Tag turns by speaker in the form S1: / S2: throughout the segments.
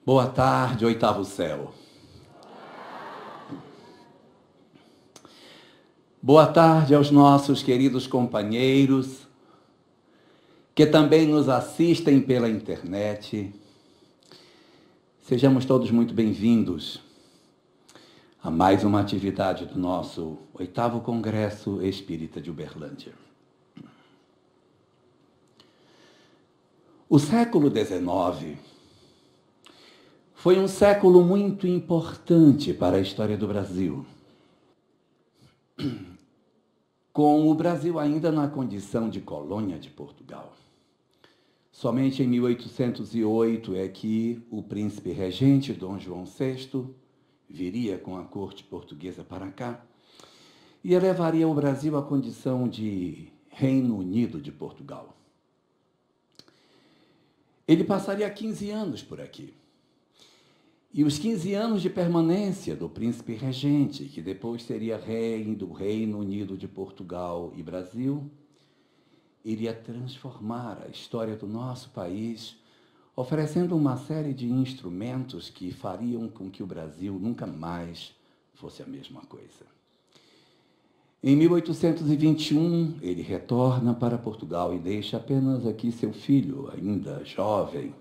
S1: Boa tarde, oitavo céu. Boa tarde aos nossos queridos companheiros que também nos assistem pela internet. Sejamos todos muito bem-vindos a mais uma atividade do nosso 8º Congresso Espírita de Uberlândia. O século XIX foi um século muito importante para a história do Brasil. Com o Brasil ainda na condição de colônia de Portugal. Somente em 1808 é que o príncipe regente Dom João VI viria com a corte portuguesa para cá e elevaria o Brasil à condição de Reino Unido de Portugal. Ele passaria 15 anos por aqui. E os 15 anos de permanência do príncipe regente, que depois seria rei do Reino Unido de Portugal e Brasil, iria transformar a história do nosso país, oferecendo uma série de instrumentos que fariam com que o Brasil nunca mais fosse a mesma coisa. Em 1821, ele retorna para Portugal e deixa apenas aqui seu filho, ainda jovem,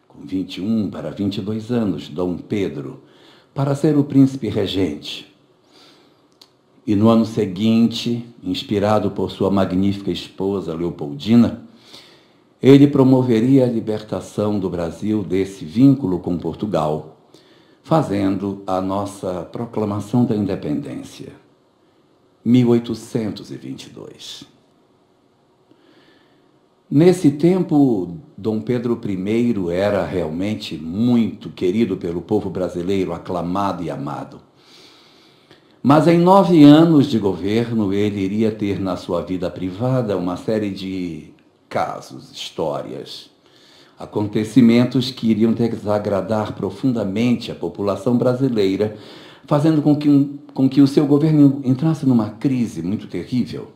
S1: com 21 para 22 anos, Dom Pedro, para ser o príncipe regente. E no ano seguinte, inspirado por sua magnífica esposa Leopoldina, ele promoveria a libertação do Brasil desse vínculo com Portugal, fazendo a nossa proclamação da independência, 1822. Nesse tempo, Dom Pedro I era realmente muito querido pelo povo brasileiro, aclamado e amado. Mas em 9 anos de governo, ele iria ter na sua vida privada uma série de casos, histórias, acontecimentos que iriam desagradar profundamente a população brasileira, fazendo com que o seu governo entrasse numa crise muito terrível.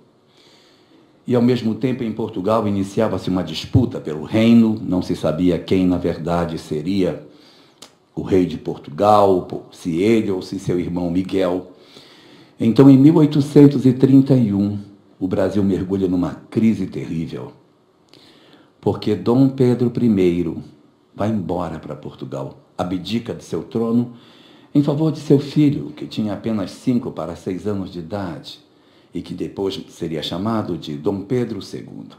S1: E, ao mesmo tempo, em Portugal, iniciava-se uma disputa pelo reino. Não se sabia quem, na verdade, seria o rei de Portugal, se ele ou se seu irmão Miguel. Então, em 1831, o Brasil mergulha numa crise terrível, porque Dom Pedro I vai embora para Portugal, abdica de seu trono em favor de seu filho, que tinha apenas 5 para 6 anos de idade, e que depois seria chamado de Dom Pedro II.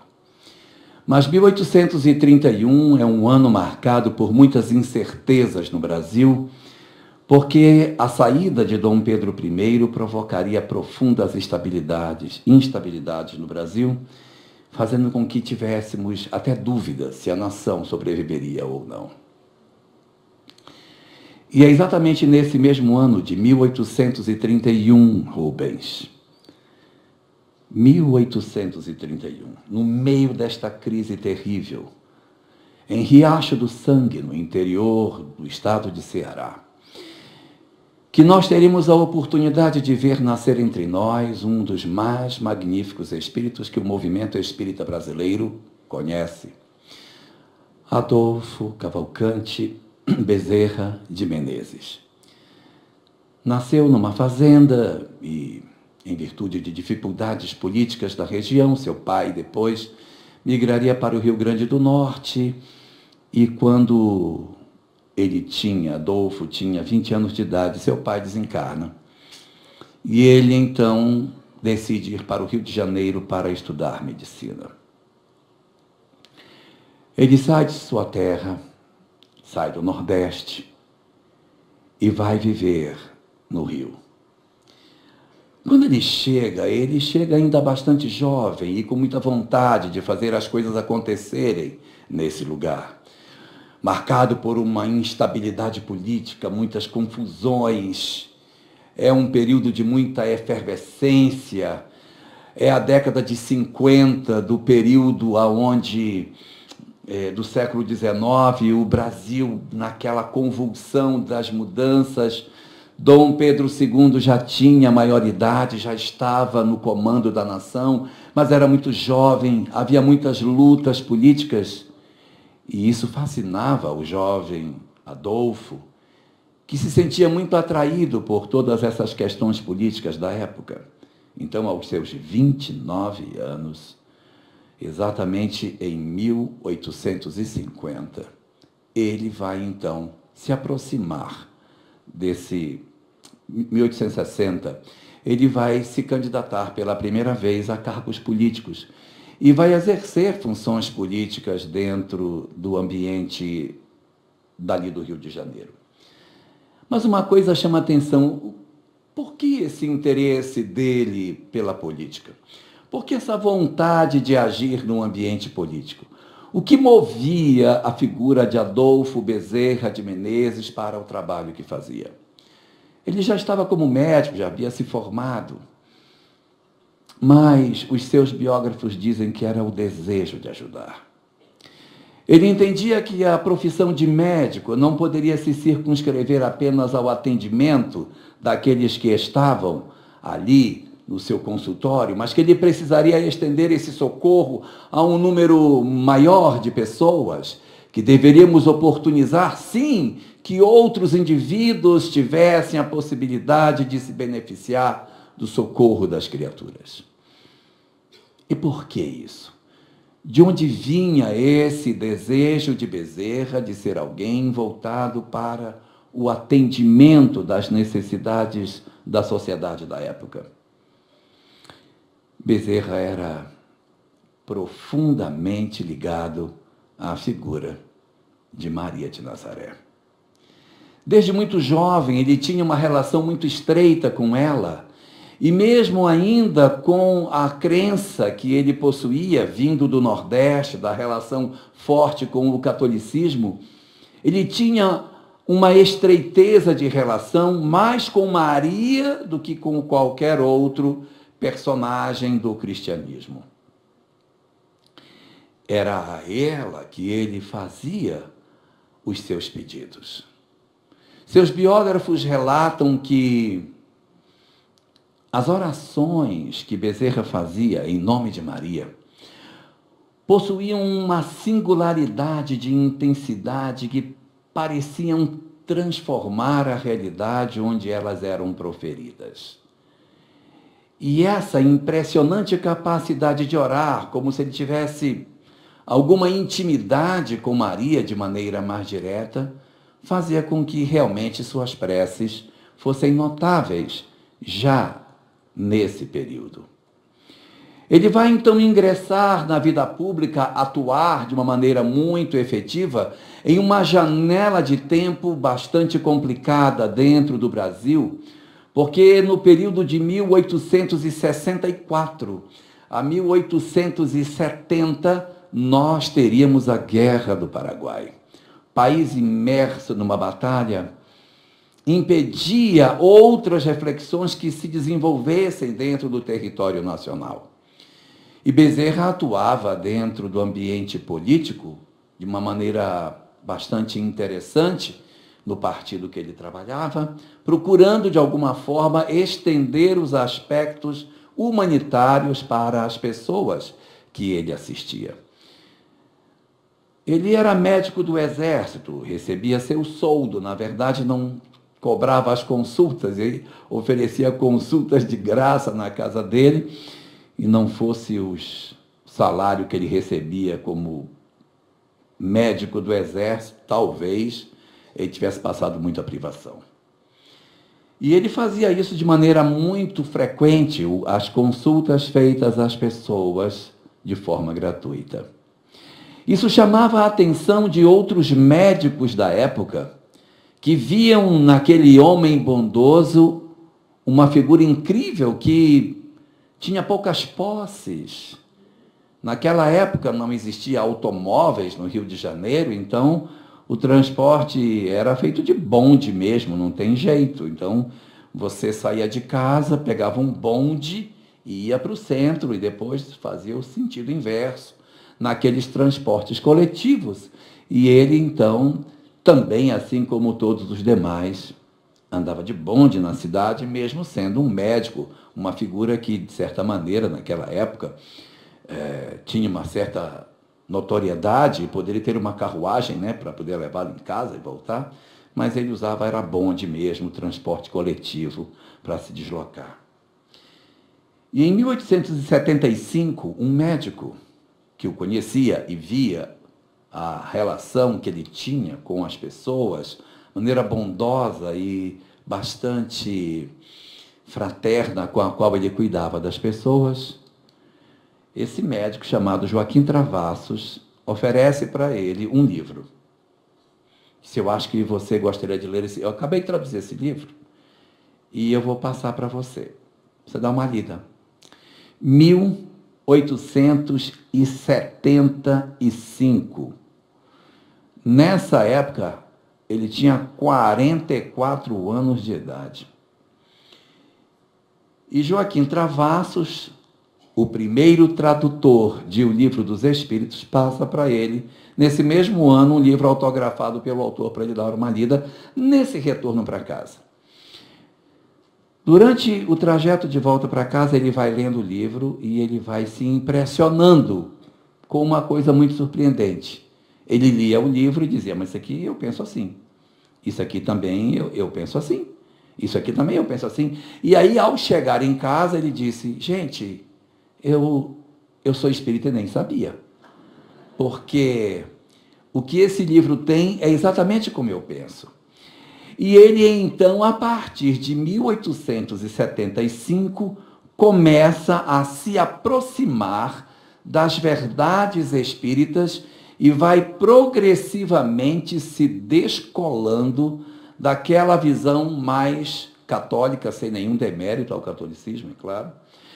S1: Mas 1831 é um ano marcado por muitas incertezas no Brasil, porque a saída de Dom Pedro I provocaria profundas instabilidades no Brasil, fazendo com que tivéssemos até dúvida se a nação sobreviveria ou não. E é exatamente nesse mesmo ano de 1831, Rubens, 1831, no meio desta crise terrível, em Riacho do Sangue, no interior do estado de Ceará, que nós teríamos a oportunidade de ver nascer entre nós um dos mais magníficos espíritos que o movimento espírita brasileiro conhece, Adolfo Cavalcante Bezerra de Menezes. Nasceu numa fazenda e, em virtude de dificuldades políticas da região, seu pai depois migraria para o Rio Grande do Norte, e quando Adolfo tinha 20 anos de idade, seu pai desencarna. E ele, então, decide ir para o Rio de Janeiro para estudar medicina. Ele sai de sua terra, sai do Nordeste e vai viver no Rio. Quando ele chega ainda bastante jovem e com muita vontade de fazer as coisas acontecerem nesse lugar, marcado por uma instabilidade política, muitas confusões. É um período de muita efervescência. É a década de 50, do período onde, do século XIX, o Brasil, naquela convulsão das mudanças, Dom Pedro II já tinha maioridade, já estava no comando da nação, mas era muito jovem, havia muitas lutas políticas, e isso fascinava o jovem Adolfo, que se sentia muito atraído por todas essas questões políticas da época. Então, aos seus 29 anos, exatamente em 1850, ele vai, então, se aproximar desse 1860, ele vai se candidatar pela primeira vez a cargos políticos e vai exercer funções políticas dentro do ambiente dali do Rio de Janeiro. Mas uma coisa chama atenção: por que esse interesse dele pela política? Por que essa vontade de agir no ambiente político? O que movia a figura de Adolfo Bezerra de Menezes para o trabalho que fazia? Ele já estava como médico, já havia se formado, mas os seus biógrafos dizem que era o desejo de ajudar. Ele entendia que a profissão de médico não poderia se circunscrever apenas ao atendimento daqueles que estavam ali no seu consultório, mas que ele precisaria estender esse socorro a um número maior de pessoas, que deveríamos oportunizar, sim, que outros indivíduos tivessem a possibilidade de se beneficiar do socorro das criaturas. E por que isso? De onde vinha esse desejo de Bezerra de ser alguém voltado para o atendimento das necessidades da sociedade da época? Bezerra era profundamente ligado à figura de Maria de Nazaré. Desde muito jovem, ele tinha uma relação muito estreita com ela, e mesmo ainda com a crença que ele possuía, vindo do Nordeste, da relação forte com o catolicismo, ele tinha uma estreiteza de relação mais com Maria do que com qualquer outro personagem do cristianismo. Era a ela que ele fazia os seus pedidos. Seus biógrafos relatam que as orações que Bezerra fazia em nome de Maria possuíam uma singularidade de intensidade que pareciam transformar a realidade onde elas eram proferidas. E essa impressionante capacidade de orar, como se ele tivesse alguma intimidade com Maria de maneira mais direta, fazia com que realmente suas preces fossem notáveis já nesse período. Ele vai então ingressar na vida pública, atuar de uma maneira muito efetiva em uma janela de tempo bastante complicada dentro do Brasil, porque no período de 1864 a 1870 nós teríamos a Guerra do Paraguai. País imerso numa batalha impedia outras reflexões que se desenvolvessem dentro do território nacional. E Bezerra atuava dentro do ambiente político de uma maneira bastante interessante no partido que ele trabalhava, procurando de alguma forma estender os aspectos humanitários para as pessoas que ele assistia. Ele era médico do Exército, recebia seu soldo, na verdade não cobrava as consultas, ele oferecia consultas de graça na casa dele, e não fosse o salário que ele recebia como médico do Exército, talvez ele tivesse passado muita privação. E ele fazia isso de maneira muito frequente, as consultas feitas às pessoas de forma gratuita. Isso chamava a atenção de outros médicos da época, que viam naquele homem bondoso uma figura incrível que tinha poucas posses. Naquela época não existia automóveis no Rio de Janeiro, então o transporte era feito de bonde mesmo, não tem jeito. Então você saía de casa, pegava um bonde e ia para o centro e depois fazia o sentido inverso naqueles transportes coletivos. E ele então também, assim como todos os demais, andava de bonde na cidade, mesmo sendo um médico, uma figura que, de certa maneira, naquela época, tinha uma certa notoriedade, poderia ter uma carruagem, né, para poder levá-lo em casa e voltar, mas ele usava, era bonde mesmo, transporte coletivo para se deslocar. E em 1875, um médico que o conhecia e via a relação que ele tinha com as pessoas, de maneira bondosa e bastante fraterna com a qual ele cuidava das pessoas, esse médico chamado Joaquim Travassos oferece para ele um livro. Se eu acho que você gostaria de ler esse... Eu acabei de traduzir esse livro e eu vou passar para você. Você dá uma lida. 1875. Nessa época, ele tinha 44 anos de idade. E Joaquim Travassos, o primeiro tradutor de O Livro dos Espíritos, passa para ele, nesse mesmo ano, um livro autografado pelo autor para ele dar uma lida nesse retorno para casa. Durante o trajeto de volta para casa, ele vai lendo o livro e ele vai se impressionando com uma coisa muito surpreendente. Ele lia o livro e dizia, mas isso aqui eu penso assim. Isso aqui também eu penso assim. Isso aqui também eu penso assim. E aí, ao chegar em casa, ele disse, gente, eu sou espírita e nem sabia. Porque o que esse livro tem é exatamente como eu penso. E ele, então, a partir de 1875, começa a se aproximar das verdades espíritas e vai progressivamente se descolando daquela visão mais católica, sem nenhum demérito ao catolicismo, é claro.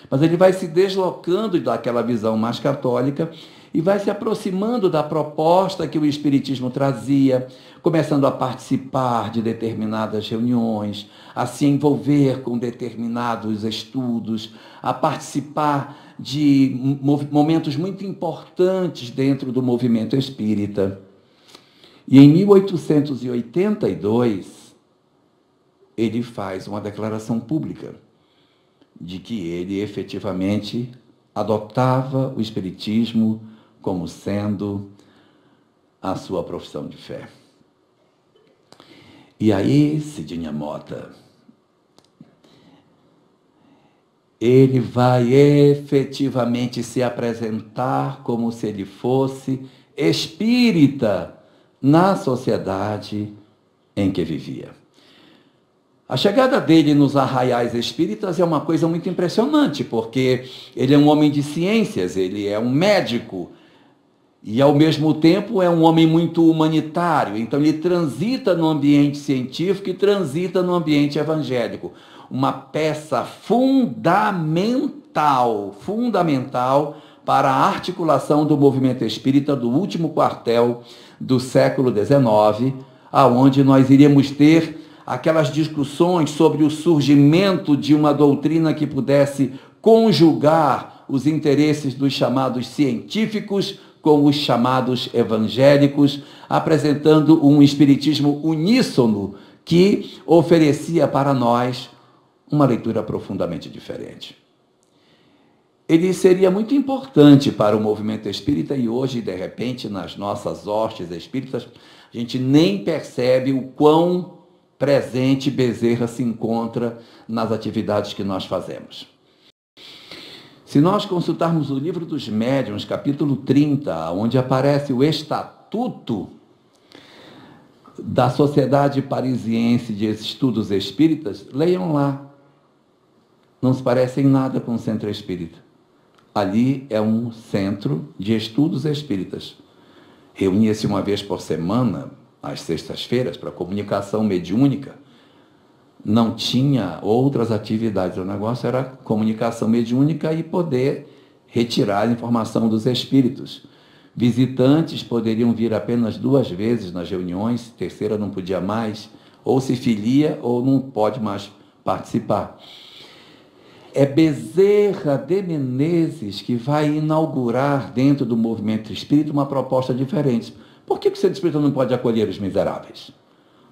S1: Mas ele vai se deslocando daquela visão mais católica e vai se aproximando da proposta que o Espiritismo trazia, começando a participar de determinadas reuniões, a se envolver com determinados estudos, a participar de momentos muito importantes dentro do movimento espírita. E em 1882, ele faz uma declaração pública de que ele efetivamente adotava o Espiritismo como sendo a sua profissão de fé. E aí, Cidinha Mota, ele vai efetivamente se apresentar como se ele fosse espírita na sociedade em que vivia. A chegada dele nos arraiais espíritas é uma coisa muito impressionante, porque ele é um homem de ciências, ele é um médico, e ao mesmo tempo é um homem muito humanitário, então ele transita no ambiente científico e transita no ambiente evangélico. Uma peça fundamental para a articulação do movimento espírita do último quartel do século XIX, aonde nós iríamos ter aquelas discussões sobre o surgimento de uma doutrina que pudesse conjugar os interesses dos chamados científicos com os chamados evangélicos, apresentando um espiritismo uníssono que oferecia para nós uma leitura profundamente diferente. Ele seria muito importante para o movimento espírita e hoje, de repente, nas nossas hostes espíritas, a gente nem percebe o quão presente Bezerra se encontra nas atividades que nós fazemos. Se nós consultarmos o Livro dos Médiuns, capítulo 30, onde aparece o Estatuto da Sociedade Parisiense de Estudos Espíritas, leiam lá. Não se parece em nada com o Centro Espírita. Ali é um centro de estudos espíritas. Reunia-se uma vez por semana, às sextas-feiras, para comunicação mediúnica. Não tinha outras atividades. O negócio era comunicação mediúnica e poder retirar a informação dos espíritos. Visitantes poderiam vir apenas 2 vezes nas reuniões, terceira não podia mais, ou se filia ou não pode mais participar. É Bezerra de Menezes que vai inaugurar dentro do movimento espírita uma proposta diferente. Por que o centro espírita não pode acolher os miseráveis?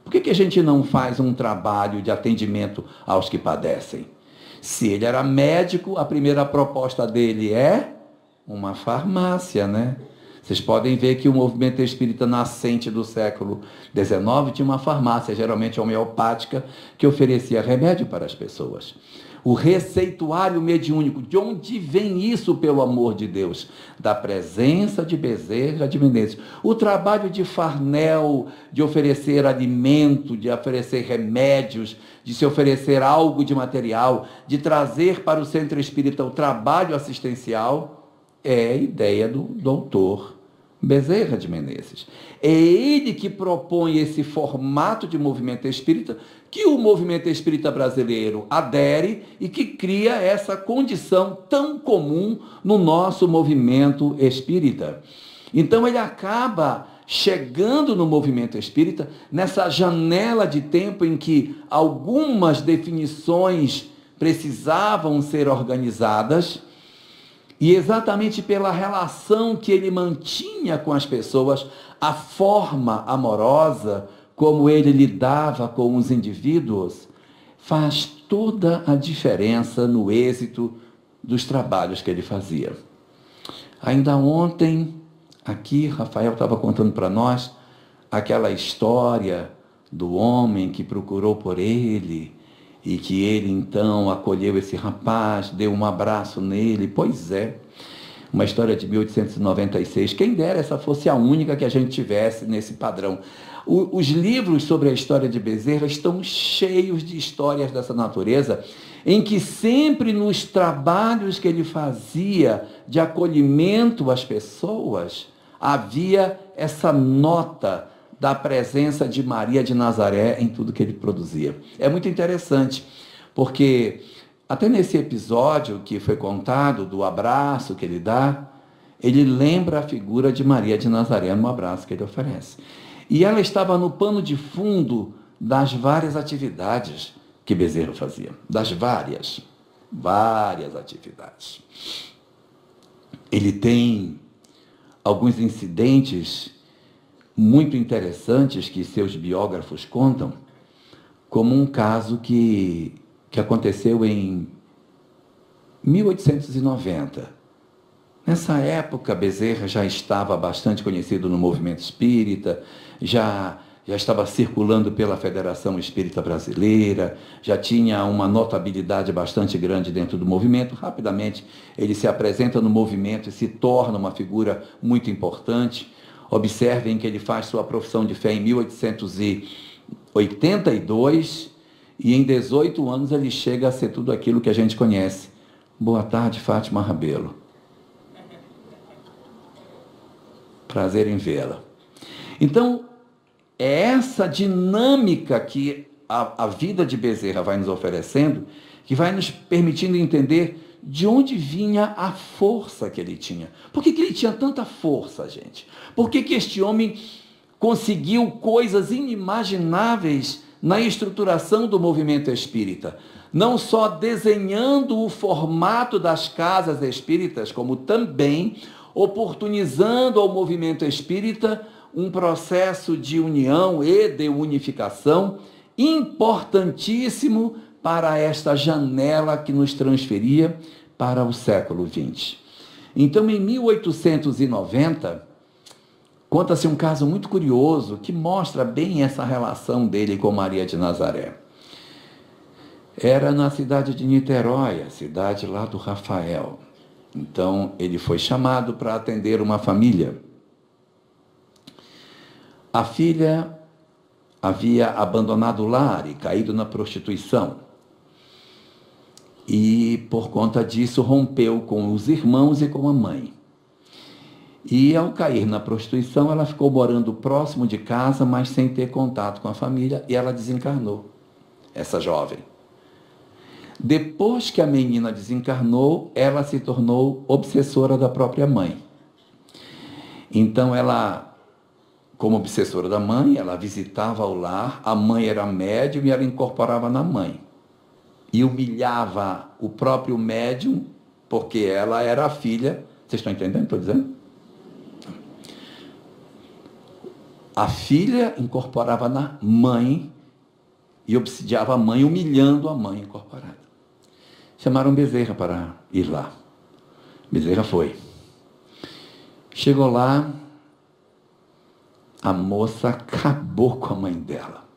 S1: Por que a gente não faz um trabalho de atendimento aos que padecem? Se ele era médico, a primeira proposta dele é uma farmácia, né? Vocês podem ver que o movimento espírita nascente do século XIX tinha uma farmácia, geralmente homeopática, que oferecia remédio para as pessoas. O receituário mediúnico, de onde vem isso, pelo amor de Deus? Da presença de Bezerra de Menezes. O trabalho de Farnel, de oferecer alimento, de oferecer remédios, de se oferecer algo de material, de trazer para o centro espírita o trabalho assistencial, é a ideia do doutor Bezerra de Menezes. É ele que propõe esse formato de movimento espírita, que o movimento espírita brasileiro adere e que cria essa condição tão comum no nosso movimento espírita. Então ele acaba chegando no movimento espírita nessa janela de tempo em que algumas definições precisavam ser organizadas, e exatamente pela relação que ele mantinha com as pessoas, a forma amorosa como ele lidava com os indivíduos, faz toda a diferença no êxito dos trabalhos que ele fazia. Ainda ontem, aqui, Rafael estava contando para nós aquela história do homem que procurou por ele, e que ele então acolheu esse rapaz, deu um abraço nele. Pois é, uma história de 1896. Quem dera essa fosse a única que a gente tivesse nesse padrão. Os livros sobre a história de Bezerra estão cheios de histórias dessa natureza, em que sempre nos trabalhos que ele fazia de acolhimento às pessoas, havia essa nota da presença de Maria de Nazaré em tudo que ele produzia. É muito interessante, porque até nesse episódio que foi contado, do abraço que ele dá, ele lembra a figura de Maria de Nazaré no abraço que ele oferece. E ela estava no pano de fundo das várias atividades que Bezerra fazia, das várias atividades. Ele tem alguns incidentes muito interessantes que seus biógrafos contam, como um caso que aconteceu em 1890. Nessa época, Bezerra já estava bastante conhecido no movimento espírita, já estava circulando pela Federação Espírita Brasileira, já tinha uma notabilidade bastante grande dentro do movimento. Rapidamente, ele se apresenta no movimento e se torna uma figura muito importante. Observem que ele faz sua profissão de fé em 1882 e em 18 anos ele chega a ser tudo aquilo que a gente conhece. Boa tarde, Fátima Rabelo. Prazer em vê-la. Então, é essa dinâmica que a vida de Bezerra vai nos oferecendo, que vai nos permitindo entender de onde vinha a força que ele tinha. Por que ele tinha tanta força, gente? Por que este homem conseguiu coisas inimagináveis na estruturação do movimento espírita? Não só desenhando o formato das casas espíritas, como também oportunizando ao movimento espírita um processo de união e de unificação importantíssimo para esta janela que nos transferia para o século XX. Então, em 1890, conta-se um caso muito curioso que mostra bem essa relação dele com Maria de Nazaré. Era na cidade de Niterói, a cidade lá do Rafael. Então, ele foi chamado para atender uma família. A filha havia abandonado o lar e caído na prostituição. E, por conta disso, rompeu com os irmãos e com a mãe. E, ao cair na prostituição, ela ficou morando próximo de casa, mas sem ter contato com a família, e ela desencarnou, essa jovem. Depois que a menina desencarnou, ela se tornou obsessora da própria mãe. Então, ela, como obsessora da mãe, ela visitava o lar, a mãe era médium e ela incorporava na mãe. E humilhava o próprio médium, porque ela era a filha. Vocês estão entendendo o que estou dizendo? A filha incorporava na mãe e obsidiava a mãe, humilhando a mãe incorporada. Chamaram Bezerra para ir lá. Bezerra foi. Chegou lá, a moça acabou com a mãe dela.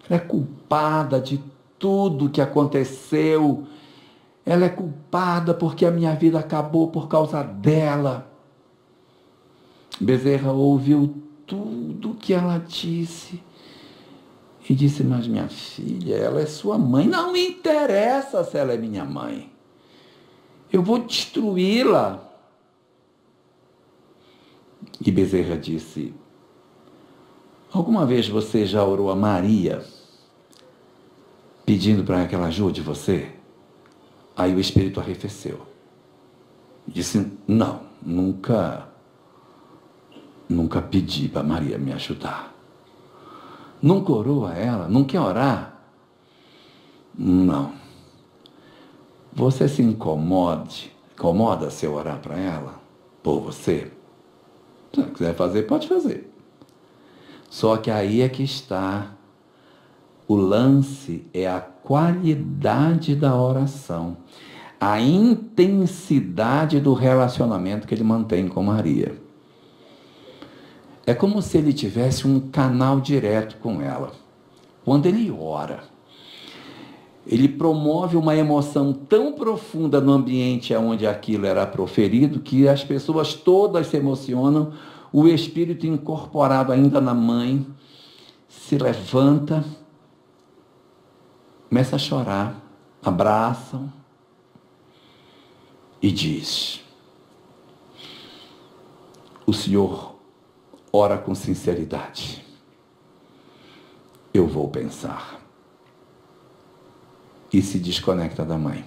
S1: Ela é culpada de tudo que aconteceu. Ela é culpada porque a minha vida acabou por causa dela. Bezerra ouviu tudo que ela disse e disse: mas minha filha, ela é sua mãe. Não me interessa se ela é minha mãe. Eu vou destruí-la. E Bezerra disse: alguma vez você já orou a Maria pedindo para que ela ajude você? Aí o espírito arrefeceu. Disse: não, nunca pedi para Maria me ajudar. Nunca orou a ela? Não quer orar? Não. Você se incomoda se eu orar para ela? Por você? Se você quiser fazer, pode fazer. Só que aí é que está o lance, é a qualidade da oração, a intensidade do relacionamento que ele mantém com Maria. É como se ele tivesse um canal direto com ela. Quando ele ora, ele promove uma emoção tão profunda no ambiente onde aquilo era proferido, que as pessoas todas se emocionam, o espírito incorporado ainda na mãe se levanta, começa a chorar, abraçam e diz: o Senhor ora com sinceridade. Eu vou pensar. E se desconecta da mãe.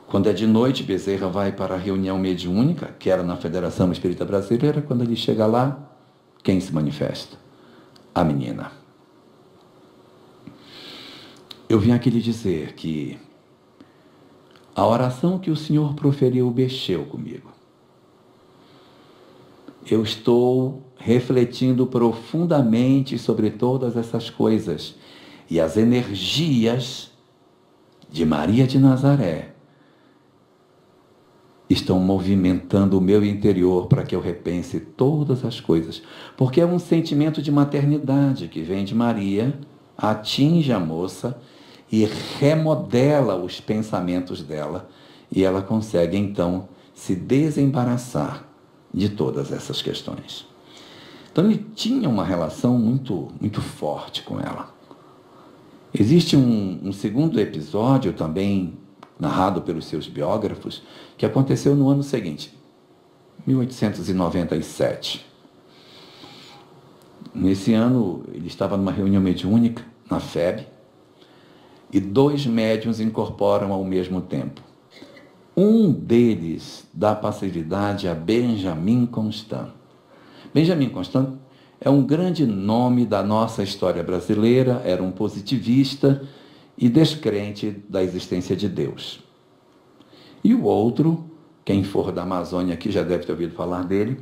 S1: Quando é de noite, Bezerra vai para a reunião mediúnica, que era na Federação Espírita Brasileira. Quando ele chega lá, quem se manifesta? A menina. Eu vim aqui lhe dizer que a oração que o Senhor proferiu mexeu comigo. Eu estou refletindo profundamente sobre todas essas coisas. E as energias de Maria de Nazaré estão movimentando o meu interior para que eu repense todas as coisas. Porque é um sentimento de maternidade que vem de Maria, atinge a moça e remodela os pensamentos dela. E ela consegue, então, se desembaraçar de todas essas questões. Então, ele tinha uma relação muito, muito forte com ela. Existe um segundo episódio, também narrado pelos seus biógrafos, que aconteceu no ano seguinte, 1897. Nesse ano, ele estava numa reunião mediúnica, na FEB, e 2 médiuns incorporam ao mesmo tempo. Um deles dá passividade a Benjamin Constant. Benjamin Constant é um grande nome da nossa história brasileira, era um positivista e descrente da existência de Deus. E o outro, quem for da Amazônia aqui já deve ter ouvido falar dele,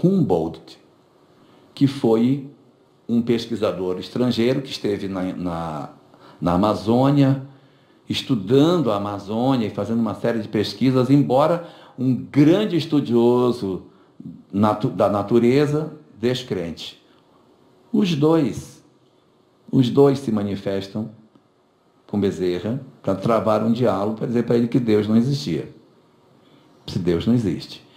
S1: Humboldt, que foi um pesquisador estrangeiro que esteve na Amazônia, estudando a Amazônia e fazendo uma série de pesquisas, embora um grande estudioso da natureza, descrente. Os dois se manifestam com Bezerra para travar um diálogo, para dizer para ele que Deus não existia. Se Deus não existe.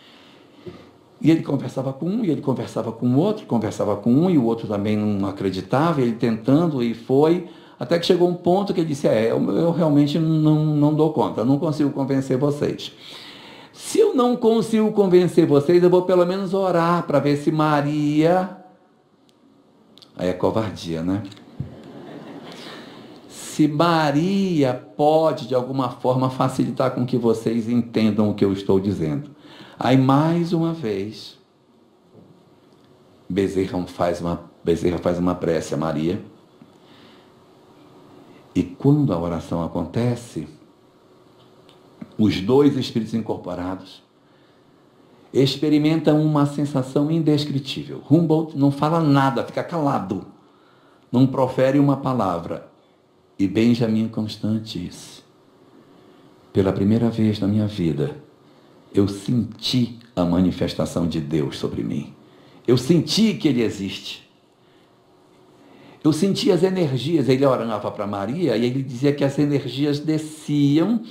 S1: E ele conversava com um, e ele conversava com o outro, conversava com um, e o outro também não acreditava, ele tentando, e foi, até que chegou um ponto que ele disse: eu realmente não dou conta, eu não consigo convencer vocês. Se eu não consigo convencer vocês, eu vou pelo menos orar para ver se Maria... Aí é covardia, né? Se Maria pode, de alguma forma, facilitar com que vocês entendam o que eu estou dizendo. Aí, mais uma vez, Bezerra faz uma prece a Maria. E quando a oração acontece, os 2 espíritos incorporados experimentam uma sensação indescritível. Humboldt não fala nada, fica calado, não profere uma palavra. E Benjamin Constant disse: pela primeira vez na minha vida, eu senti a manifestação de Deus sobre mim. Eu senti que ele existe. Eu senti as energias. Ele orava para Maria e ele dizia que as energias desciam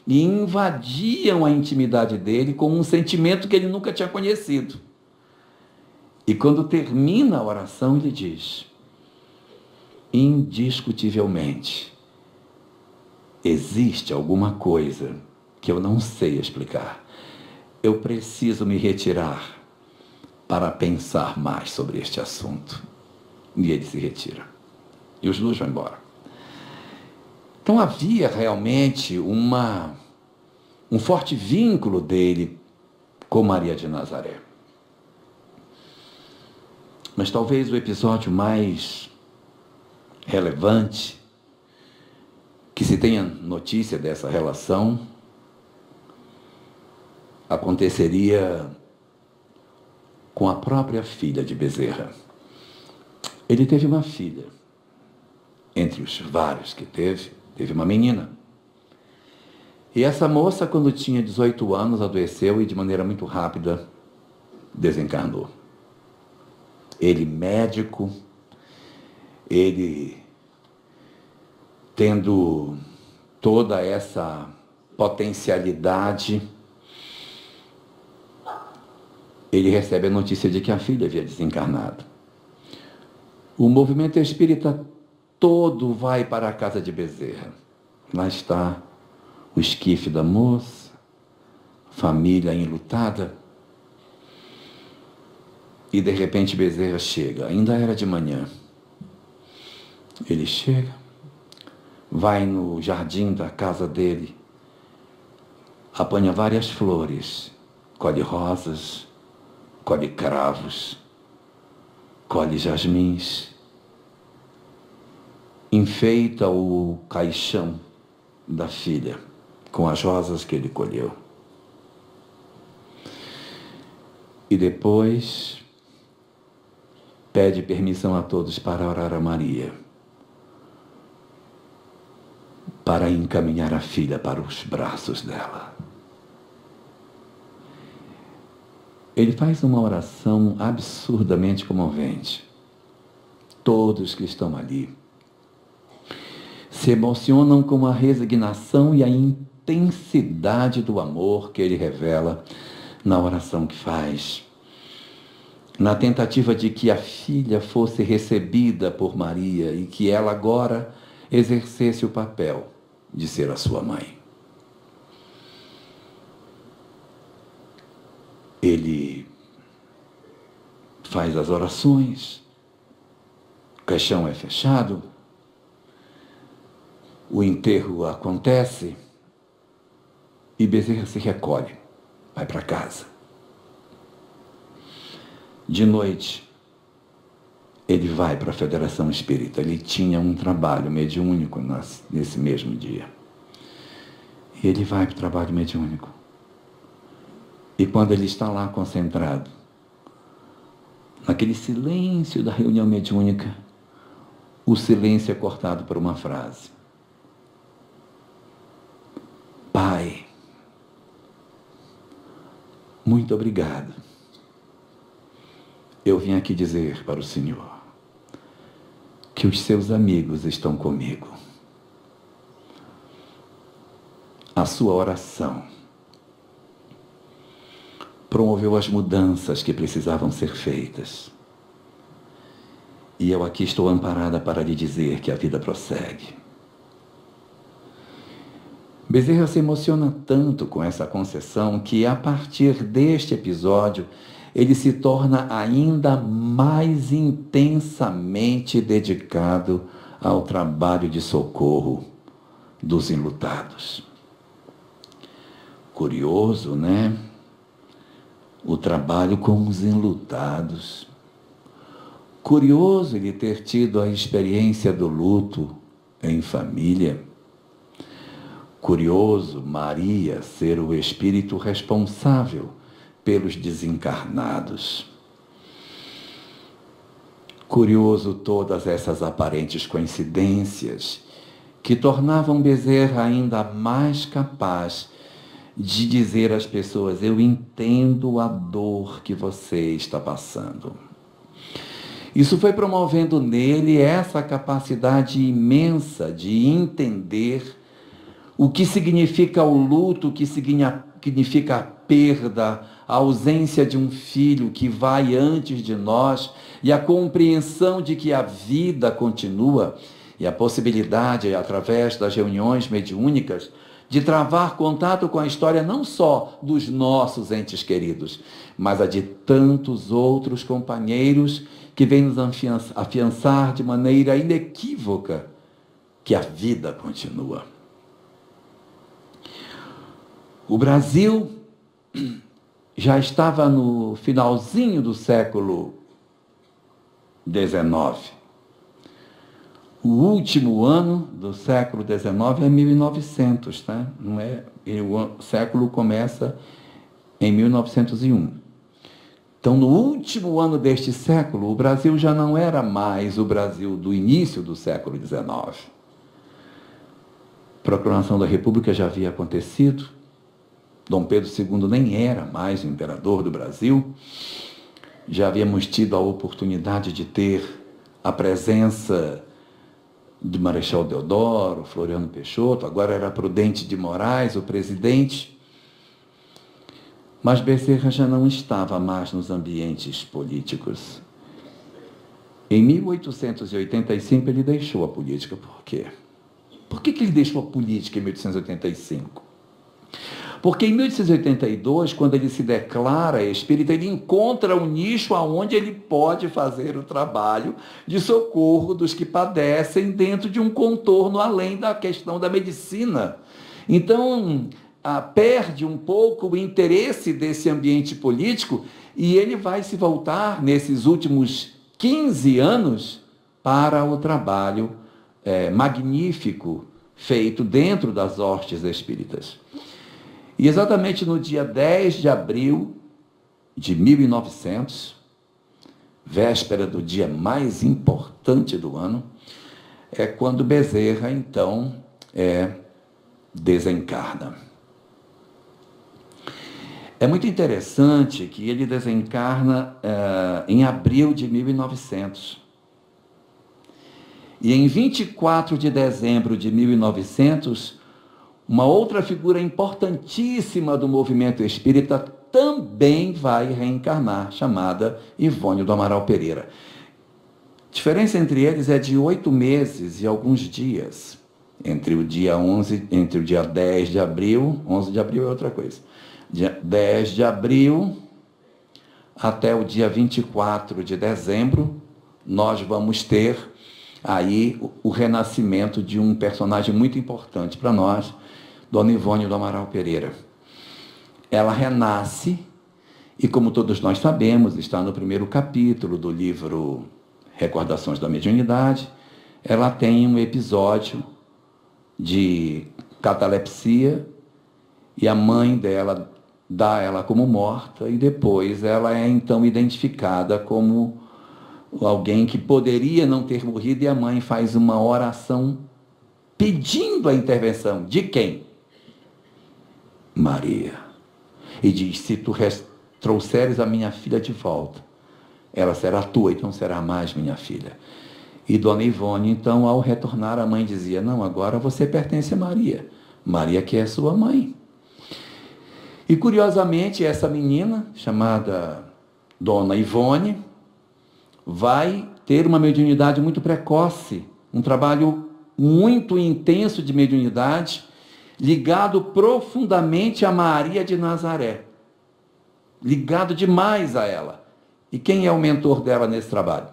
S1: e invadiam a intimidade dele com um sentimento que ele nunca tinha conhecido. E quando termina a oração, ele diz: indiscutivelmente, existe alguma coisa que eu não sei explicar. Eu preciso me retirar para pensar mais sobre este assunto. E ele se retira. E os dois vão embora. Então havia realmente um forte vínculo dele com Maria de Nazaré. Mas talvez o episódio mais relevante, que se tenha notícia dessa relação, aconteceria com a própria filha de Bezerra. Ele teve uma filha. Entre os vários que teve uma menina. E essa moça, quando tinha 18 anos, adoeceu e de maneira muito rápida desencarnou. Ele médico, ele tendo toda essa potencialidade, ele recebe a notícia de que a filha havia desencarnado. O movimento espírita todo vai para a casa de Bezerra. Lá está o esquife da moça, família enlutada. E de repente Bezerra chega, ainda era de manhã. Ele chega, vai no jardim da casa dele, apanha várias flores, colhe rosas, colhe cravos, colhe jasmins, enfeita o caixão da filha com as rosas que ele colheu. E depois pede permissão a todos para orar a Maria, para encaminhar a filha para os braços dela. Ele faz uma oração absurdamente comovente. Todos que estão ali se emocionam com a resignação e a intensidade do amor que ele revela na oração que faz, na tentativa de que a filha fosse recebida por Maria e que ela agora exercesse o papel de ser a sua mãe. Ele faz as orações, o caixão é fechado, o enterro acontece e Bezerra se recolhe, vai para casa. De noite, ele vai para a Federação Espírita. Ele tinha um trabalho mediúnico nesse mesmo dia. E ele vai para o trabalho mediúnico. E quando ele está lá concentrado, naquele silêncio da reunião mediúnica, o silêncio é cortado por uma frase. Pai, muito obrigado. Eu vim aqui dizer para o Senhor que os seus amigos estão comigo. A sua oração promoveu as mudanças que precisavam ser feitas. E eu aqui estou amparada para lhe dizer que a vida prossegue. Bezerra se emociona tanto com essa concessão que, a partir deste episódio, ele se torna ainda mais intensamente dedicado ao trabalho de socorro dos enlutados. Curioso, né? O trabalho com os enlutados. Curioso ele ter tido a experiência do luto em família. Curioso Maria ser o espírito responsável pelos desencarnados. Curioso todas essas aparentes coincidências que tornavam Bezerra ainda mais capaz de dizer às pessoas: eu entendo a dor que você está passando. Isso foi promovendo nele essa capacidade imensa de entender o que significa o luto, o que significa a perda, a ausência de um filho que vai antes de nós e a compreensão de que a vida continua e a possibilidade, através das reuniões mediúnicas, de travar contato com a história não só dos nossos entes queridos, mas a de tantos outros companheiros que vêm nos afiançar de maneira inequívoca que a vida continua. O Brasil já estava no finalzinho do século XIX. O último ano do século XIX é 1900, tá? Não é? O século começa em 1901. Então, no último ano deste século, o Brasil já não era mais o Brasil do início do século XIX. A proclamação da República já havia acontecido. Dom Pedro II nem era mais o imperador do Brasil. Já havíamos tido a oportunidade de ter a presença de Marechal Deodoro, Floriano Peixoto, agora era Prudente de Moraes, o presidente. Mas Bezerra já não estava mais nos ambientes políticos. Em 1885 ele deixou a política. Por quê? Por que ele deixou a política em 1885? Porque em 1882, quando ele se declara espírita, ele encontra um nicho onde ele pode fazer o trabalho de socorro dos que padecem dentro de um contorno além da questão da medicina. Então, perde um pouco o interesse desse ambiente político e ele vai se voltar, nesses últimos 15 anos, para o trabalho magnífico feito dentro das hostes espíritas. E exatamente no dia 10 de abril de 1900, véspera do dia mais importante do ano, é quando Bezerra, então, desencarna. É muito interessante que ele desencarna em abril de 1900. E em 24 de dezembro de 1900, uma outra figura importantíssima do movimento espírita também vai reencarnar, chamada Ivônio do Amaral Pereira. A diferença entre eles é de 8 meses e alguns dias, entre o dia 10 de abril, 11 de abril é outra coisa, dia 10 de abril até o dia 24 de dezembro, nós vamos ter aí o renascimento de um personagem muito importante para nós, Dona Ivônio do Amaral Pereira. Ela renasce e, como todos nós sabemos, está no primeiro capítulo do livro Recordações da Mediunidade, ela tem um episódio de catalepsia e a mãe dela dá ela como morta e depois ela é então identificada como alguém que poderia não ter morrido e a mãe faz uma oração pedindo a intervenção de quem? Maria. E diz, se tu trouxeres a minha filha de volta, ela será tua e não será mais minha filha. E Dona Ivone, então, ao retornar, a mãe dizia, não, agora você pertence a Maria. Maria que é sua mãe. E, curiosamente, essa menina, chamada Dona Ivone, vai ter uma mediunidade muito precoce, um trabalho muito intenso de mediunidade, ligado profundamente a Maria de Nazaré. Ligado demais a ela. E quem é o mentor dela nesse trabalho?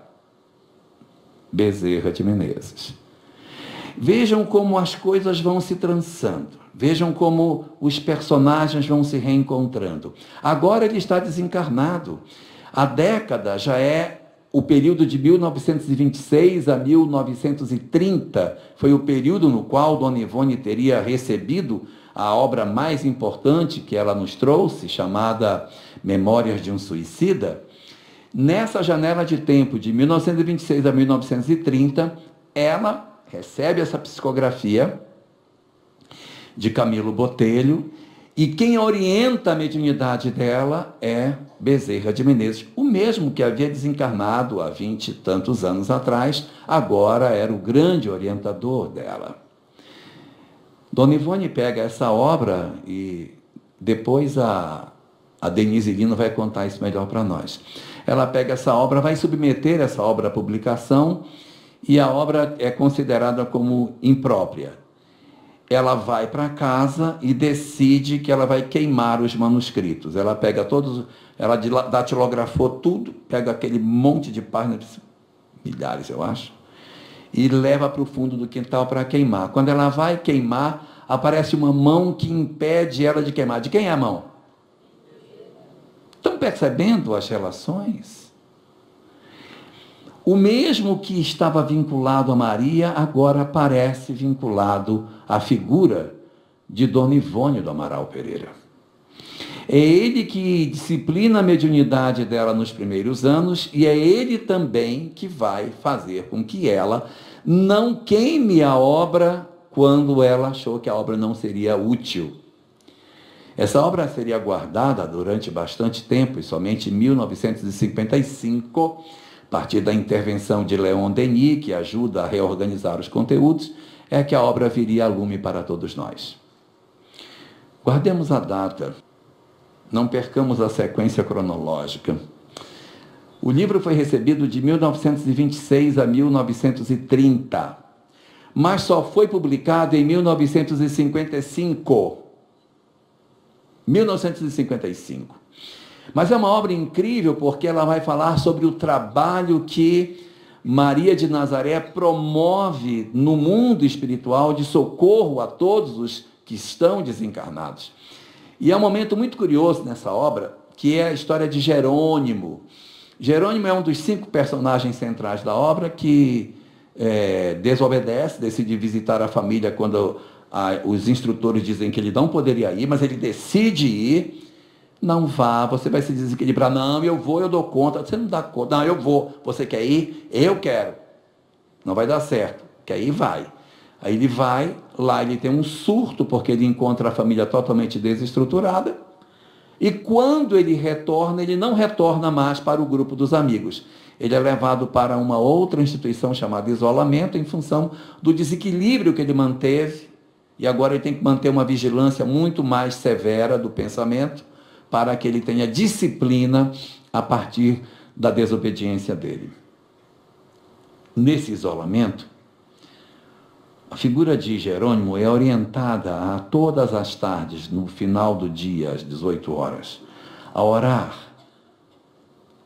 S1: Bezerra de Menezes. Vejam como as coisas vão se trançando. Vejam como os personagens vão se reencontrando. Agora ele está desencarnado. A década já é o período de 1926 a 1930, foi o período no qual Dona Ivone teria recebido a obra mais importante que ela nos trouxe, chamada Memórias de um Suicida. Nessa janela de tempo de 1926 a 1930, ela recebe essa psicografia de Camilo Botelho, e quem orienta a mediunidade dela é Bezerra de Menezes, O mesmo que havia desencarnado há 20 e tantos anos atrás, agora era o grande orientador dela. Dona Ivone pega essa obra e depois a Denise Lino vai contar isso melhor para nós. Ela pega essa obra, vai submeter essa obra à publicação e a obra é considerada como imprópria. Ela vai para casa e decide que ela vai queimar os manuscritos. Ela pega todos, ela datilografou tudo, pega aquele monte de páginas, milhares eu acho, e leva para o fundo do quintal para queimar. Quando ela vai queimar, aparece uma mão que impede ela de queimar. De quem é a mão? Estão percebendo as relações? O mesmo que estava vinculado a Maria, agora aparece vinculado à figura de Dona Ivone do Amaral Pereira. É ele que disciplina a mediunidade dela nos primeiros anos e é ele também que vai fazer com que ela não queime a obra quando ela achou que a obra não seria útil. Essa obra seria guardada durante bastante tempo e somente em 1955, a partir da intervenção de Leon Denis, que ajuda a reorganizar os conteúdos, é que a obra viria a lume para todos nós. Guardemos a data, não percamos a sequência cronológica. O livro foi recebido de 1926 a 1930, mas só foi publicado em 1955. 1955. Mas é uma obra incrível porque ela vai falar sobre o trabalho que Maria de Nazaré promove no mundo espiritual de socorro a todos os que estão desencarnados. E é um momento muito curioso nessa obra, que é a história de Jerônimo. Jerônimo é um dos 5 personagens centrais da obra que desobedece, decide visitar a família quando os instrutores dizem que ele não poderia ir, mas ele decide ir. Não vá, você vai se desequilibrar. Não, eu vou, eu dou conta. Você não dá conta. Não, eu vou. Você quer ir? Eu quero. Não vai dar certo. Quer ir? Vai. Aí ele vai, lá ele tem um surto, porque ele encontra a família totalmente desestruturada. E quando ele retorna, ele não retorna mais para o grupo dos amigos. Ele é levado para uma outra instituição chamada isolamento, em função do desequilíbrio que ele manteve. E agora ele tem que manter uma vigilância muito mais severa do pensamento para que ele tenha disciplina a partir da desobediência dele. Nesse isolamento, a figura de Jerônimo é orientada a todas as tardes, no final do dia, às 18 horas, a orar,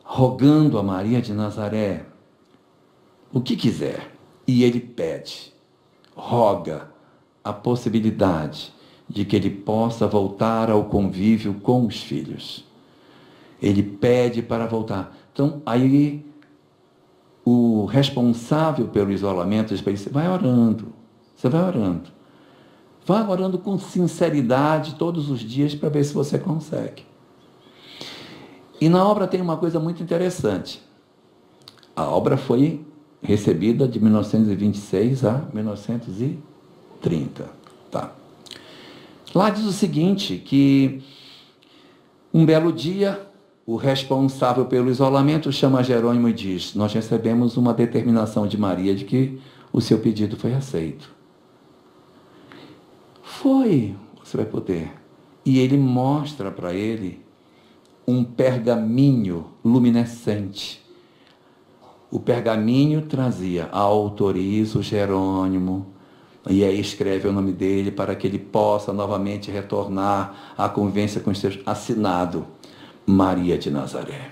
S1: rogando a Maria de Nazaré o que quiser. E ele pede, roga, a possibilidade de que ele possa voltar ao convívio com os filhos. Ele pede para voltar. Então, aí, o responsável pelo isolamento diz para ele: vai orando, você vai orando. Vá orando com sinceridade todos os dias para ver se você consegue. E na obra tem uma coisa muito interessante. A obra foi recebida de 1926 a 1930. Tá. Lá diz o seguinte, que um belo dia, o responsável pelo isolamento chama Jerônimo e diz: nós recebemos uma determinação de Maria de que o seu pedido foi aceito. Foi, você vai poder. E ele mostra para ele um pergaminho luminescente. O pergaminho trazia: autorizo Jerônimo, e aí escreve o nome dele para que ele possa novamente retornar à convivência com os seus, assinado Maria de Nazaré.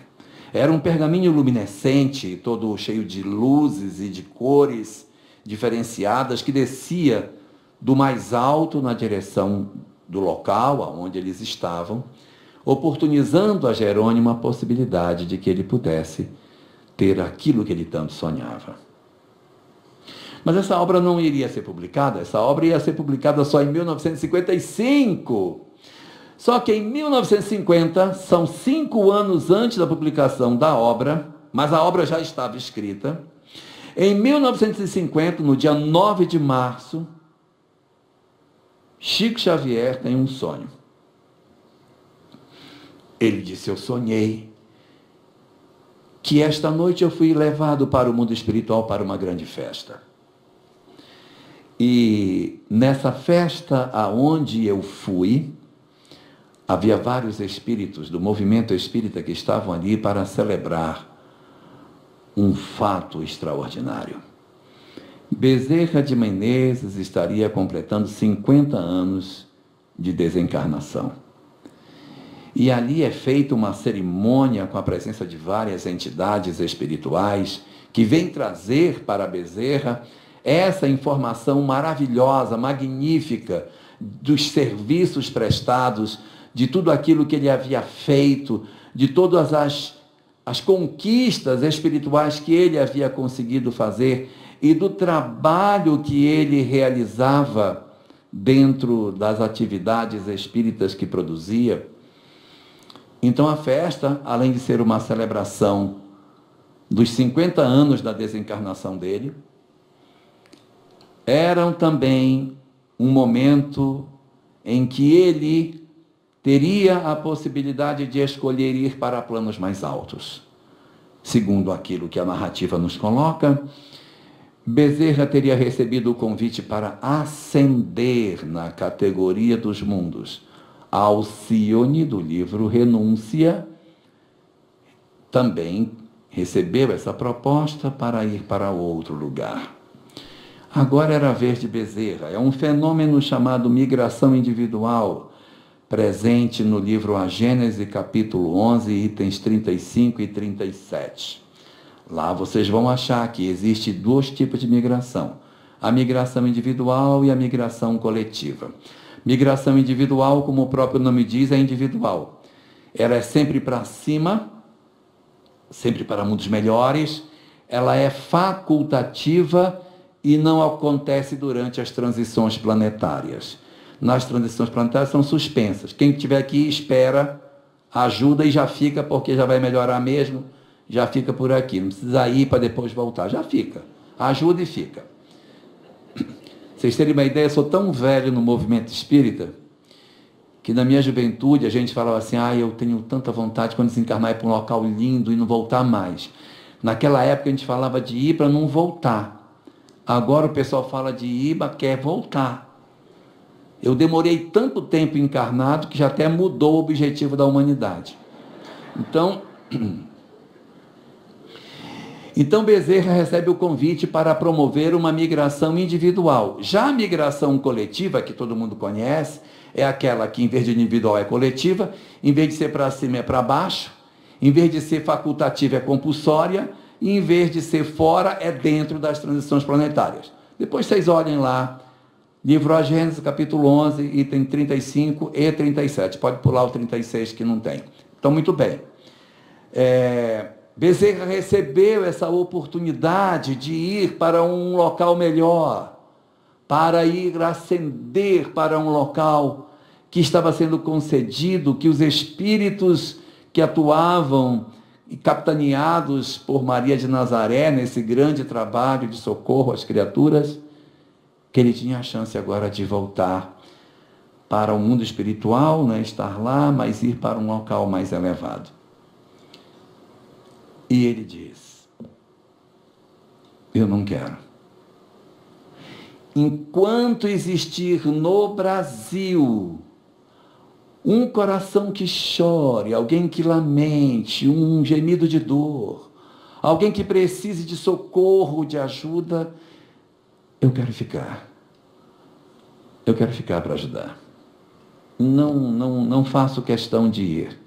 S1: Era um pergaminho luminescente, todo cheio de luzes e de cores diferenciadas, que descia do mais alto na direção do local onde eles estavam, oportunizando a Jerônimo a possibilidade de que ele pudesse ter aquilo que ele tanto sonhava. Mas essa obra não iria ser publicada, essa obra ia ser publicada só em 1955. Só que em 1950, são 5 anos antes da publicação da obra, mas a obra já estava escrita. Em 1950, no dia 9 de março, Chico Xavier tem um sonho. Ele disse: eu sonhei que esta noite eu fui levado para o mundo espiritual para uma grande festa. E nessa festa aonde eu fui, havia vários espíritos do movimento espírita que estavam ali para celebrar um fato extraordinário. Bezerra de Menezes estaria completando 50 anos de desencarnação. E ali é feita uma cerimônia com a presença de várias entidades espirituais que vêm trazer para Bezerra essa informação maravilhosa, magnífica, dos serviços prestados, de tudo aquilo que ele havia feito, de todas as conquistas espirituais que ele havia conseguido fazer e do trabalho que ele realizava dentro das atividades espíritas que produzia. Então a festa, além de ser uma celebração dos 50 anos da desencarnação dele, eram também um momento em que ele teria a possibilidade de escolher ir para planos mais altos. Segundo aquilo que a narrativa nos coloca, Bezerra teria recebido o convite para ascender na categoria dos mundos. Alcione, do livro Renúncia, também recebeu essa proposta para ir para outro lugar. Agora era a vez de Bezerra. É um fenômeno chamado migração individual, presente no livro A Gênese, capítulo 11, itens 35 e 37. Lá vocês vão achar que existe dois tipos de migração: a migração individual e a migração coletiva. Migração individual, como o próprio nome diz, é individual. Ela é sempre para cima, sempre para mundos melhores. Ela é facultativa e não acontece durante as transições planetárias. Nas transições planetárias são suspensas. Quem tiver aqui espera, ajuda e já fica, porque já vai melhorar mesmo, já fica por aqui. Não precisa ir para depois voltar, já fica. Ajuda e fica. Vocês terem uma ideia, eu sou tão velho no movimento espírita, que na minha juventude a gente falava assim, eu tenho tanta vontade quando desencarnar ir para um local lindo e não voltar mais. Naquela época a gente falava de ir para não voltar. Agora o pessoal fala de ir, mas quer voltar. Eu demorei tanto tempo encarnado que já até mudou o objetivo da humanidade. Então Bezerra recebe o convite para promover uma migração individual. Já a migração coletiva, que todo mundo conhece, é aquela que em vez de individual é coletiva, em vez de ser para cima é para baixo, em vez de ser facultativa é compulsória, e em vez de ser fora é dentro das transições planetárias. Depois vocês olhem lá, livro A Gênese, capítulo 11, item 35 e 37. Pode pular o 36 que não tem. Então, muito bem. Bezerra recebeu essa oportunidade de ir para um local melhor, para ir ascender para um local que estava sendo concedido, que os espíritos que atuavam, capitaneados por Maria de Nazaré, nesse grande trabalho de socorro às criaturas, que ele tinha a chance agora de voltar para o mundo espiritual, né, estar lá, mas ir para um local mais elevado. E ele diz, eu não quero. Enquanto existir no Brasil um coração que chore, alguém que lamente, um gemido de dor, alguém que precise de socorro, de ajuda, eu quero ficar. Eu quero ficar para ajudar. Não faço questão de ir.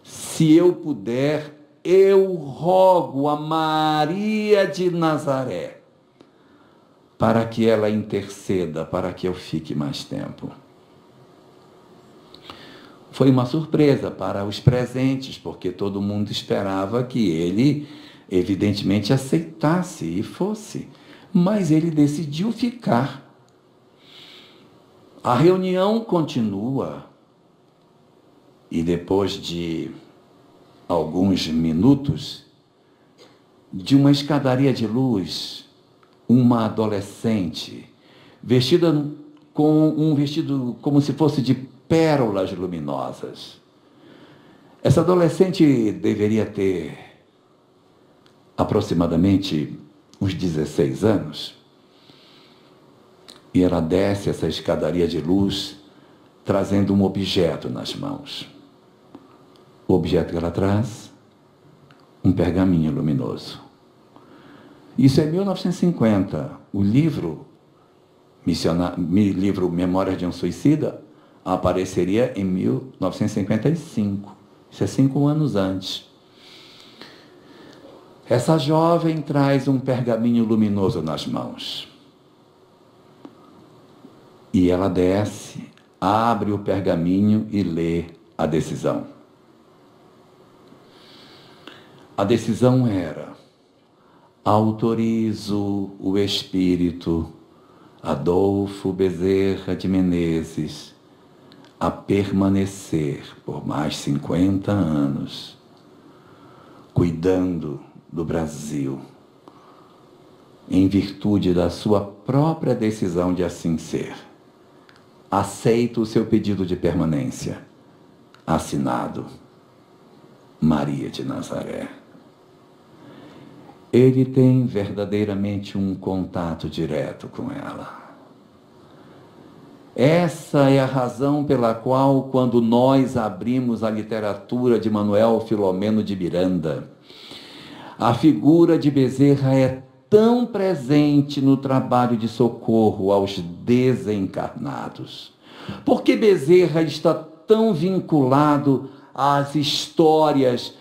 S1: Se eu puder, eu rogo a Maria de Nazaré para que ela interceda, para que eu fique mais tempo. Foi uma surpresa para os presentes, porque todo mundo esperava que ele, evidentemente, aceitasse e fosse. Mas ele decidiu ficar. A reunião continua. E depois de alguns minutos, de uma escadaria de luz, uma adolescente, vestida com um vestido como se fosse de pérolas luminosas. Essa adolescente deveria ter aproximadamente uns 16 anos, e ela desce essa escadaria de luz, trazendo um objeto nas mãos. O objeto que ela traz, um pergaminho luminoso. Isso é 1950. O livro Memórias de um Suicida apareceria em 1955. Isso é 5 anos antes. Essa jovem traz um pergaminho luminoso nas mãos. E ela desce, abre o pergaminho e lê a decisão. A decisão era: autorizo o espírito Adolfo Bezerra de Menezes a permanecer por mais 50 anos, cuidando do Brasil, em virtude da sua própria decisão de assim ser. Aceito o seu pedido de permanência. Assinado, Maria de Nazaré. Ele tem verdadeiramente um contato direto com ela. Essa é a razão pela qual, quando nós abrimos a literatura de Manuel Filomeno de Miranda, a figura de Bezerra é tão presente no trabalho de socorro aos desencarnados. Por que Bezerra está tão vinculado às histórias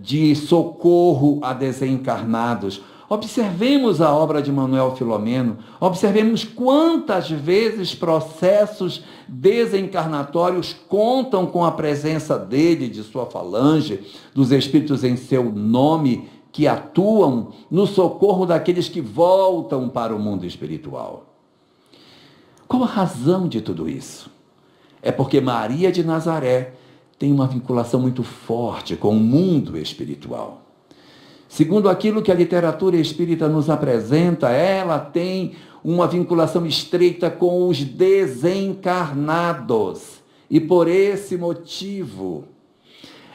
S1: de socorro a desencarnados? Observemos a obra de Manuel Filomeno, observemos quantas vezes processos desencarnatórios contam com a presença dele, de sua falange, dos espíritos em seu nome, que atuam no socorro daqueles que voltam para o mundo espiritual. Qual a razão de tudo isso? É porque Maria de Nazaré tem uma vinculação muito forte com o mundo espiritual. Segundo aquilo que a literatura espírita nos apresenta, ela tem uma vinculação estreita com os desencarnados. E por esse motivo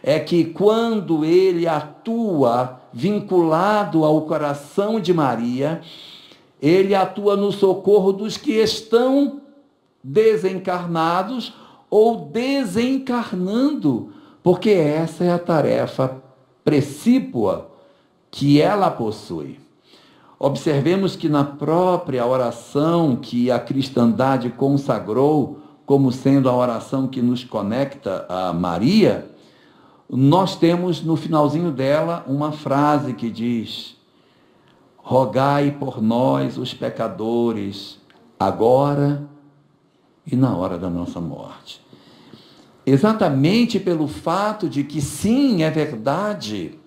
S1: é que quando ele atua vinculado ao coração de Maria, ele atua no socorro dos que estão desencarnados ou desencarnando, porque essa é a tarefa precípua que ela possui. Observemos que na própria oração que a cristandade consagrou como sendo a oração que nos conecta a Maria, nós temos no finalzinho dela uma frase que diz: rogai por nós os pecadores, agora e na hora da nossa morte. Exatamente pelo fato de que, sim, é verdade,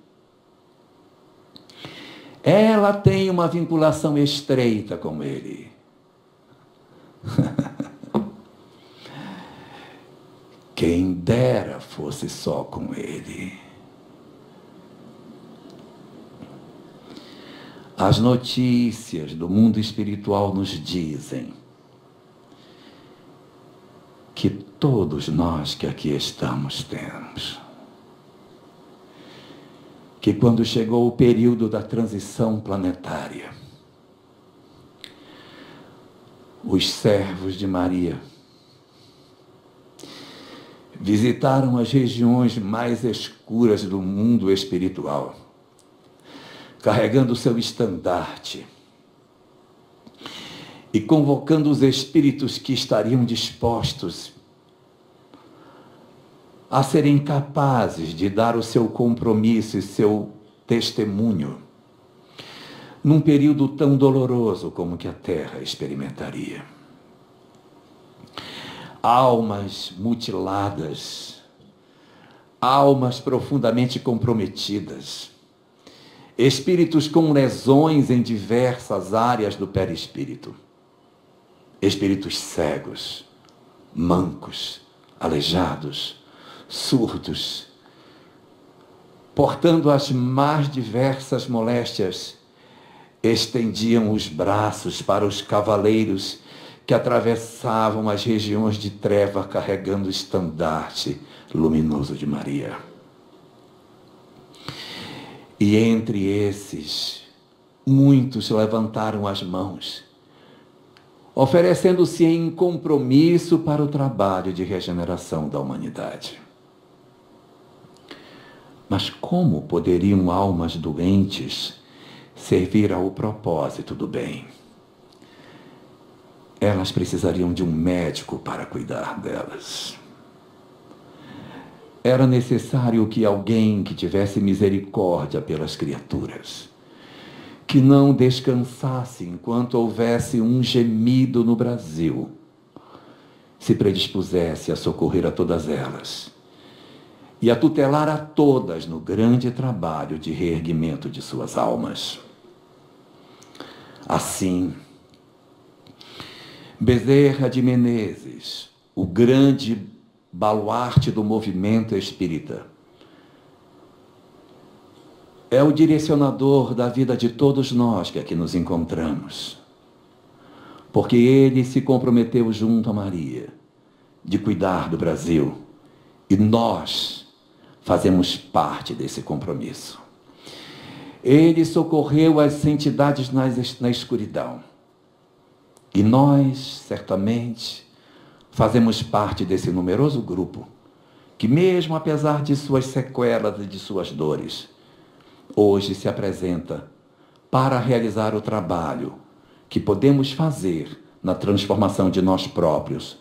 S1: ela tem uma vinculação estreita com ele. Quem dera fosse só com ele. As notícias do mundo espiritual nos dizem que todos nós que aqui estamos temos. Que quando chegou o período da transição planetária, os servos de Maria visitaram as regiões mais escuras do mundo espiritual, carregando o seu estandarte e convocando os espíritos que estariam dispostos a serem capazes de dar o seu compromisso e seu testemunho num período tão doloroso como que a Terra experimentaria. Almas mutiladas, almas profundamente comprometidas, espíritos com lesões em diversas áreas do perispírito, espíritos cegos, mancos, aleijados, surdos, portando as mais diversas moléstias, estendiam os braços para os cavaleiros que atravessavam as regiões de treva carregando o estandarte luminoso de Maria. E entre esses, muitos levantaram as mãos, oferecendo-se em compromisso para o trabalho de regeneração da humanidade. Mas como poderiam almas doentes servir ao propósito do bem? Elas precisariam de um médico para cuidar delas. Era necessário que alguém que tivesse misericórdia pelas criaturas, que não descansasse enquanto houvesse um gemido no Brasil, se predispusesse a socorrer a todas elas e a tutelar a todas no grande trabalho de reerguimento de suas almas. Assim, Bezerra de Menezes, o grande baluarte do movimento espírita, é o direcionador da vida de todos nós que aqui nos encontramos, porque ele se comprometeu junto a Maria de cuidar do Brasil, e nós fazemos parte desse compromisso. Ele socorreu as entidades na escuridão, e nós, certamente, fazemos parte desse numeroso grupo que, mesmo apesar de suas sequelas e de suas dores, hoje se apresenta para realizar o trabalho que podemos fazer na transformação de nós próprios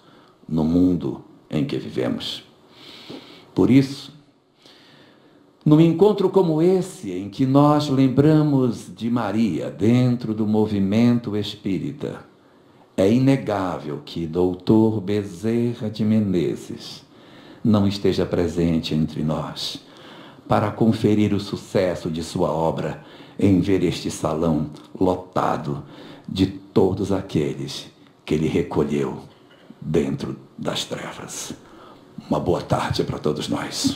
S1: no mundo em que vivemos. Por isso, num encontro como esse, em que nós lembramos de Maria dentro do movimento espírita, é inegável que Dr. Bezerra de Menezes não esteja presente entre nós para conferir o sucesso de sua obra em ver este salão lotado de todos aqueles que ele recolheu dentro das trevas. Uma boa tarde para todos nós.